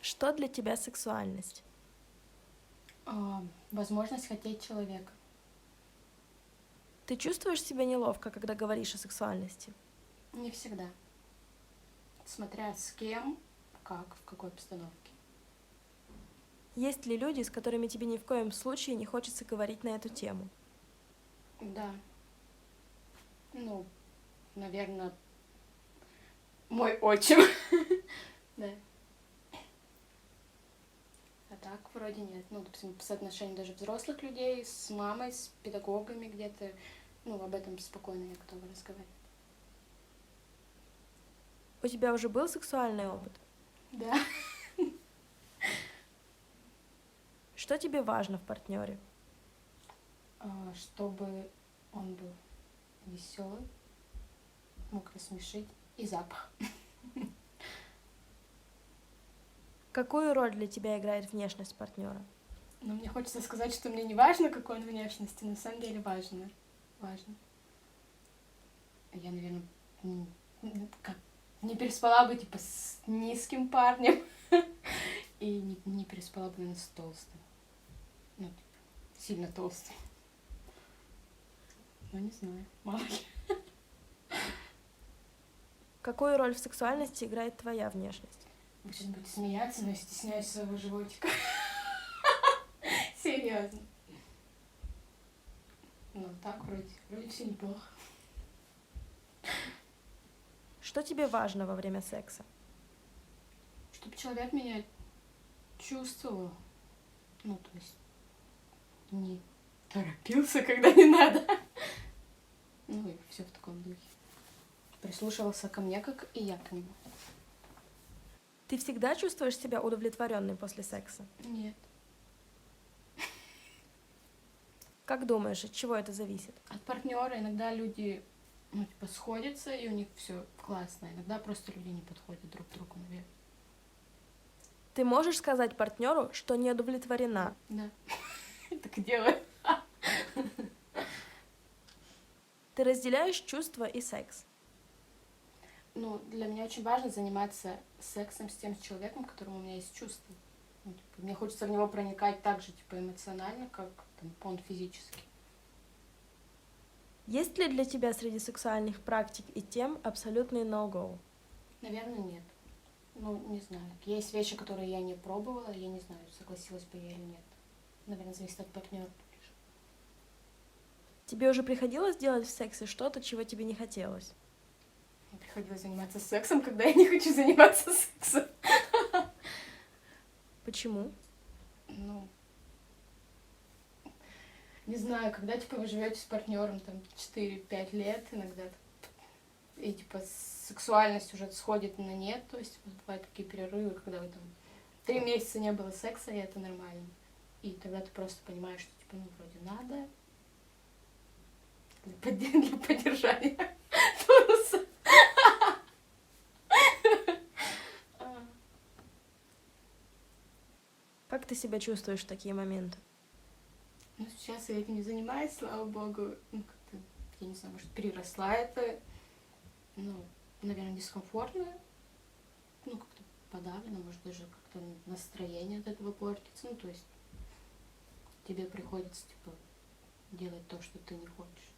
Что для тебя сексуальность? Возможность хотеть человека. Ты чувствуешь себя неловко, когда говоришь о сексуальности? Не всегда. Смотря с кем, как, в какой обстановке. Есть ли люди, с которыми тебе ни в коем случае не хочется говорить на эту тему? Да. Наверное, мой отчим. Да. А так вроде нет. Допустим, по соотношению даже взрослых людей с мамой, с педагогами где-то, об этом спокойно я готова разговаривать. У тебя уже был сексуальный опыт? Да. Что тебе важно в партнере? Чтобы он был веселый, мог рассмешить, и запах. Какую роль для тебя играет внешность партнера? Мне хочется сказать, что мне не важно, какой он внешности, на самом деле важно. Важно. Я, наверное, не переспала бы, с низким парнем. И не переспала бы, наверное, с толстым. Сильно толстым. Не знаю, мало ли. Какую роль в сексуальности играет твоя внешность? Вы сейчас будете смеяться, но я стесняюсь своего животика. Серьезно. Так вроде все неплохо. Что тебе важно во время секса? Чтобы человек меня чувствовал. То есть не торопился, когда не надо. И все в таком духе. Прислушивался ко мне, как и я к нему. Ты всегда чувствуешь себя удовлетворенной после секса? Нет. Как думаешь, от чего это зависит? От партнера иногда люди сходятся, и у них все классно. Иногда просто люди не подходят друг к другу, наверное. Ты можешь сказать партнеру, что не удовлетворена? Да. Так и делаю. Ты разделяешь чувства и секс? Для меня очень важно заниматься сексом с тем человеком, которому у меня есть чувства. Мне хочется в него проникать так же, эмоционально, как он физически. Есть ли для тебя среди сексуальных практик и тем абсолютный no-go? Наверное, нет. Не знаю. Есть вещи, которые я не пробовала, я не знаю, согласилась бы я или нет. Наверное, зависит от партнера. Тебе уже приходилось делать в сексе что-то, чего тебе не хотелось? Мне приходилось заниматься сексом, когда я не хочу заниматься сексом. Почему? Не знаю, когда, вы живете с партнером 4-5 лет иногда, и, сексуальность уже сходит на нет, то есть бывают такие перерывы, когда вы 3 месяца не было секса, и это нормально. И тогда ты просто понимаешь, что, вроде надо для поддержания тонуса. Как ты себя чувствуешь в такие моменты? Сейчас я этим не занимаюсь, слава богу. Как-то, я не знаю, может, переросла это. Наверное, дискомфортно. Как-то подавлено, может, даже как-то настроение от этого портится. То есть тебе приходится, делать то, что ты не хочешь.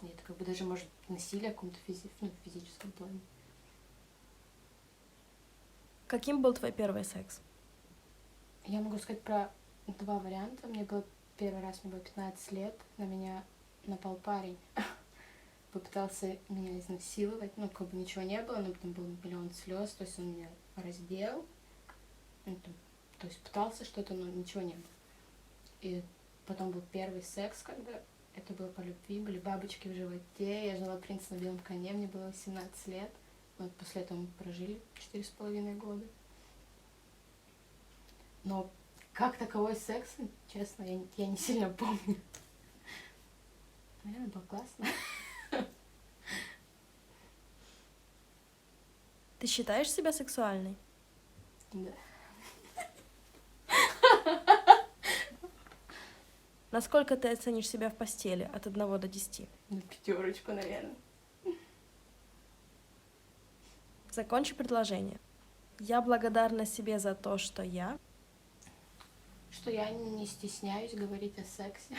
И это даже может насилие в каком-то физическом плане. Каким был твой первый секс? Я могу сказать про 2 варианта. Первый раз мне было 15 лет, на меня напал парень, попытался меня изнасиловать, ничего не было, но потом был миллион слез, то есть он меня раздел, то есть пытался что-то, но ничего не было. И потом был первый секс, когда это было по любви, были бабочки в животе, я ждала принца на белом коне, мне было 18 лет, после этого мы прожили 4,5 года. Но как таковой секс, честно, я не сильно помню. Наверное, было классно. Ты считаешь себя сексуальной? Да. Насколько ты оценишь себя в постели от 1 до 10? 5, наверное. Закончи предложение. Я благодарна себе за то, что я. Что я не стесняюсь говорить о сексе.